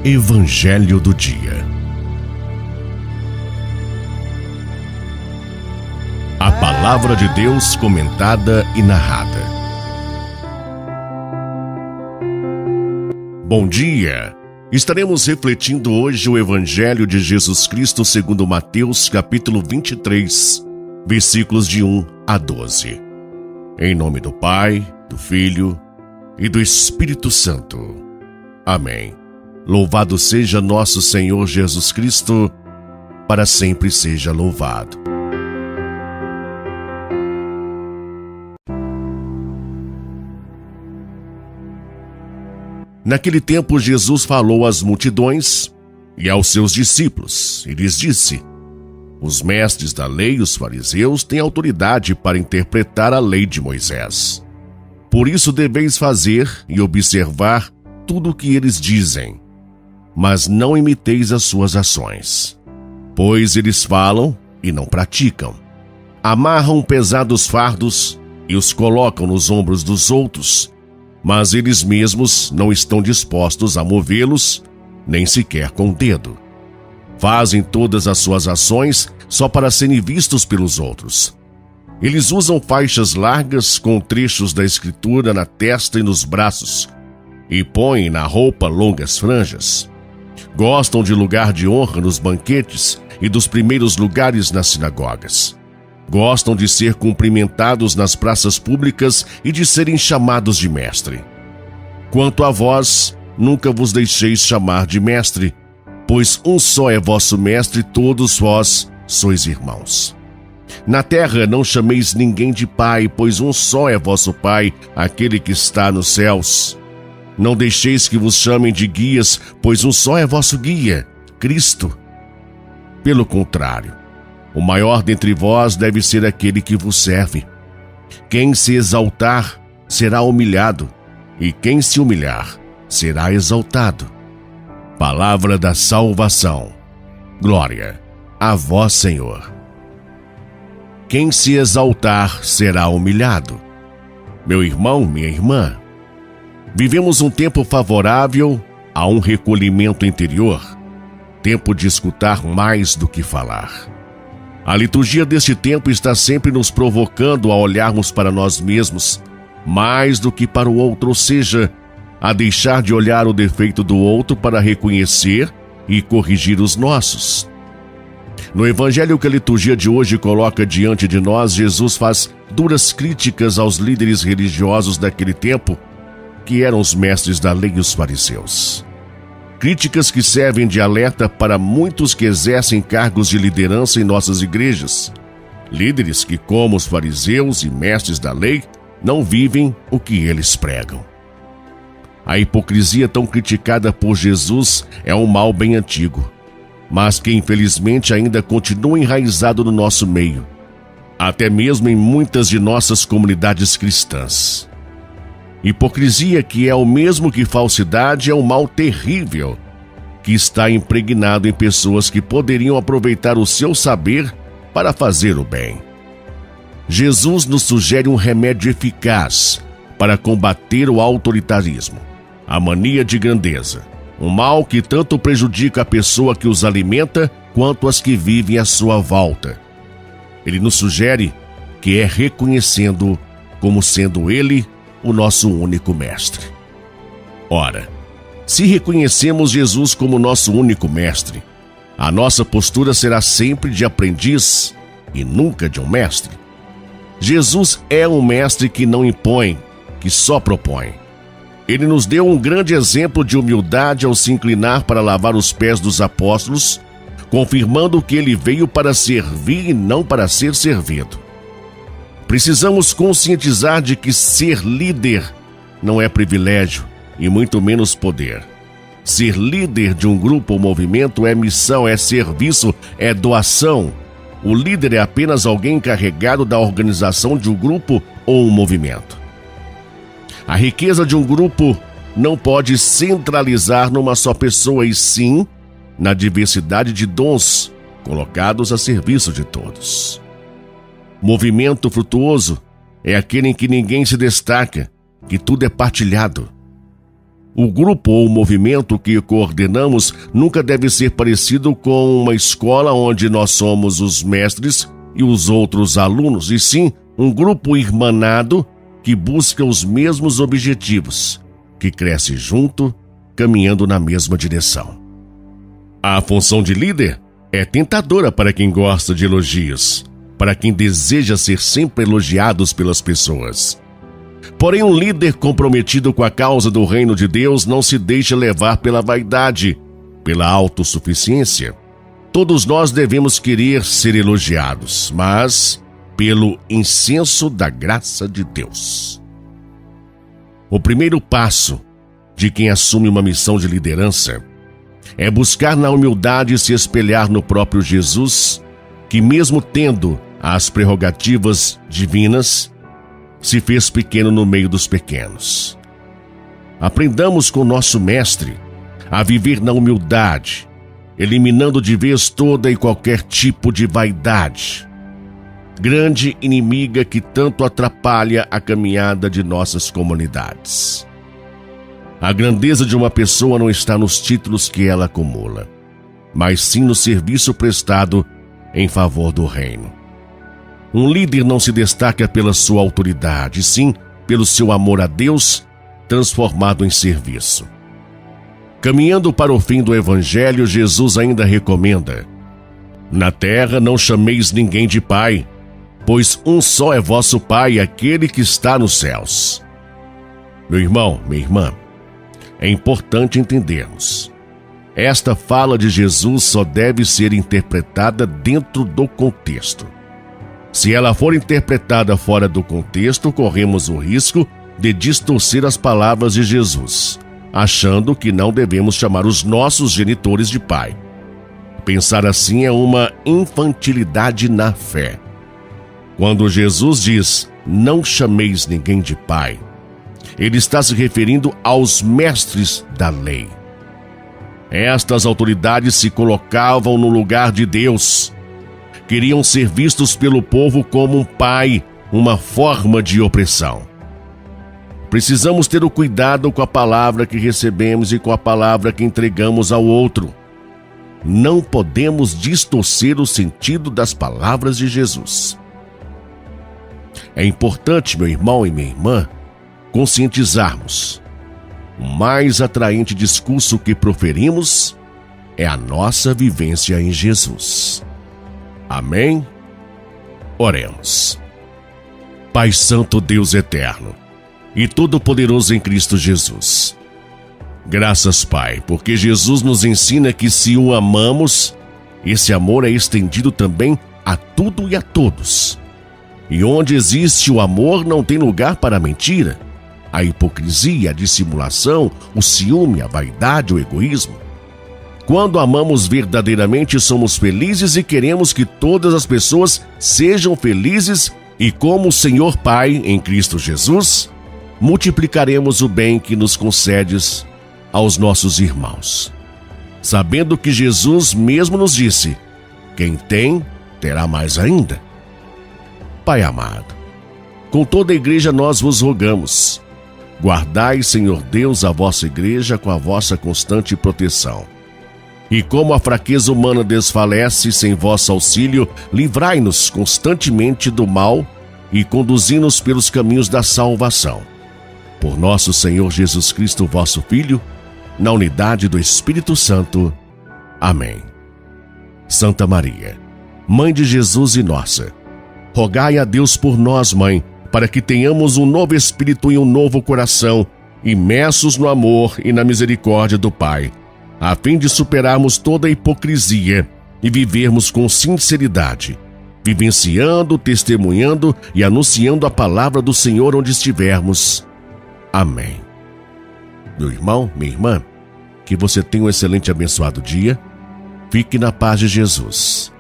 Evangelho do Dia. A Palavra de Deus comentada e narrada. Bom dia! Estaremos refletindo hoje o Evangelho de Jesus Cristo segundo Mateus, capítulo 23, versículos de 1 a 12. Em nome do Pai, do Filho e do Espírito Santo. Amém. Louvado seja nosso Senhor Jesus Cristo, para sempre seja louvado. Naquele tempo, Jesus falou às multidões e aos seus discípulos, e lhes disse: os mestres da lei e os fariseus têm autoridade para interpretar a lei de Moisés. Por isso deveis fazer e observar tudo o que eles dizem, mas não imiteis as suas ações, pois eles falam e não praticam. Amarram pesados fardos e os colocam nos ombros dos outros, mas eles mesmos não estão dispostos a movê-los, nem sequer com o dedo. Fazem todas as suas ações só para serem vistos pelos outros. Eles usam faixas largas com trechos da Escritura na testa e nos braços, e põem na roupa longas franjas. Gostam de lugar de honra nos banquetes e dos primeiros lugares nas sinagogas. Gostam de ser cumprimentados nas praças públicas e de serem chamados de mestre. Quanto a vós, nunca vos deixeis chamar de mestre, pois um só é vosso mestre, todos vós sois irmãos. Na terra não chameis ninguém de pai, pois um só é vosso Pai, aquele que está nos céus. Não deixeis que vos chamem de guias, pois um só é vosso guia, Cristo. Pelo contrário, o maior dentre vós deve ser aquele que vos serve. Quem se exaltar será humilhado, e quem se humilhar será exaltado. Palavra da salvação. Glória a vós, Senhor. Quem se exaltar será humilhado. Meu irmão, minha irmã, vivemos um tempo favorável a um recolhimento interior, tempo de escutar mais do que falar. A liturgia deste tempo está sempre nos provocando a olharmos para nós mesmos, mais do que para o outro, ou seja, a deixar de olhar o defeito do outro para reconhecer e corrigir os nossos. No Evangelho que a liturgia de hoje coloca diante de nós, Jesus faz duras críticas aos líderes religiosos daquele tempo, que eram os mestres da lei e os fariseus. Críticas que servem de alerta para muitos que exercem cargos de liderança em nossas igrejas. Líderes que, como os fariseus e mestres da lei, não vivem o que eles pregam. A hipocrisia tão criticada por Jesus é um mal bem antigo, mas que infelizmente ainda continua enraizado no nosso meio, até mesmo em muitas de nossas comunidades cristãs. Hipocrisia, que é o mesmo que falsidade, é um mal terrível que está impregnado em pessoas que poderiam aproveitar o seu saber para fazer o bem. Jesus nos sugere um remédio eficaz para combater o autoritarismo, a mania de grandeza, um mal que tanto prejudica a pessoa que os alimenta quanto as que vivem à sua volta. Ele nos sugere que é reconhecendo como sendo Ele o nosso único mestre. Ora, se reconhecemos Jesus como nosso único mestre, a nossa postura será sempre de aprendiz e nunca de um mestre. Jesus é um mestre que não impõe, que só propõe. Ele nos deu um grande exemplo de humildade ao se inclinar para lavar os pés dos apóstolos, confirmando que ele veio para servir e não para ser servido. Precisamos conscientizar de que ser líder não é privilégio e muito menos poder. Ser líder de um grupo ou movimento é missão, é serviço, é doação. O líder é apenas alguém encarregado da organização de um grupo ou um movimento. A riqueza de um grupo não pode centralizar numa só pessoa, e sim na diversidade de dons colocados a serviço de todos. Movimento frutuoso é aquele em que ninguém se destaca, que tudo é partilhado. O grupo ou movimento que coordenamos nunca deve ser parecido com uma escola onde nós somos os mestres e os outros alunos, e sim um grupo irmanado que busca os mesmos objetivos, que cresce junto, caminhando na mesma direção. A função de líder é tentadora para quem gosta de elogios, para quem deseja ser sempre elogiados pelas pessoas. Porém, um líder comprometido com a causa do reino de Deus não se deixa levar pela vaidade, pela autossuficiência. Todos nós devemos querer ser elogiados, mas pelo incenso da graça de Deus. O primeiro passo de quem assume uma missão de liderança é buscar na humildade se espelhar no próprio Jesus, que mesmo tendo as prerrogativas divinas, se fez pequeno no meio dos pequenos. Aprendamos com nosso Mestre a viver na humildade, eliminando de vez toda e qualquer tipo de vaidade, grande inimiga que tanto atrapalha a caminhada de nossas comunidades. A grandeza de uma pessoa não está nos títulos que ela acumula, mas sim no serviço prestado em favor do reino. Um líder não se destaca pela sua autoridade, sim pelo seu amor a Deus transformado em serviço. Caminhando para o fim do Evangelho, Jesus ainda recomenda: na terra não chameis ninguém de pai, pois um só é vosso Pai, aquele que está nos céus. Meu irmão, minha irmã, é importante entendermos. Esta fala de Jesus só deve ser interpretada dentro do contexto. Se ela for interpretada fora do contexto, corremos o risco de distorcer as palavras de Jesus, achando que não devemos chamar os nossos genitores de pai. Pensar assim é uma infantilidade na fé. Quando Jesus diz, não chameis ninguém de pai, ele está se referindo aos mestres da lei. Estas autoridades se colocavam no lugar de Deus. Queriam ser vistos pelo povo como um pai, uma forma de opressão. Precisamos ter o cuidado com a palavra que recebemos e com a palavra que entregamos ao outro. Não podemos distorcer o sentido das palavras de Jesus. É importante, meu irmão e minha irmã, conscientizarmos. O mais atraente discurso que proferimos é a nossa vivência em Jesus. Amém? Oremos. Pai Santo, Deus eterno e todo-poderoso em Cristo Jesus. Graças, Pai, porque Jesus nos ensina que se o amamos, esse amor é estendido também a tudo e a todos. E onde existe o amor não tem lugar para a mentira, a hipocrisia, a dissimulação, o ciúme, a vaidade, o egoísmo. Quando amamos verdadeiramente, somos felizes e queremos que todas as pessoas sejam felizes e, como o Senhor Pai em Cristo Jesus, multiplicaremos o bem que nos concedes aos nossos irmãos. Sabendo que Jesus mesmo nos disse, quem tem, terá mais ainda. Pai amado, com toda a igreja nós vos rogamos, guardai, Senhor Deus, a vossa igreja com a vossa constante proteção. E como a fraqueza humana desfalece sem vosso auxílio, livrai-nos constantemente do mal e conduzi-nos pelos caminhos da salvação. Por nosso Senhor Jesus Cristo, vosso Filho, na unidade do Espírito Santo. Amém. Santa Maria, Mãe de Jesus e nossa, rogai a Deus por nós, Mãe, para que tenhamos um novo espírito e um novo coração, imersos no amor e na misericórdia do Pai, a fim de superarmos toda a hipocrisia e vivermos com sinceridade, vivenciando, testemunhando e anunciando a palavra do Senhor onde estivermos. Amém. Meu irmão, minha irmã, que você tenha um excelente e abençoado dia. Fique na paz de Jesus.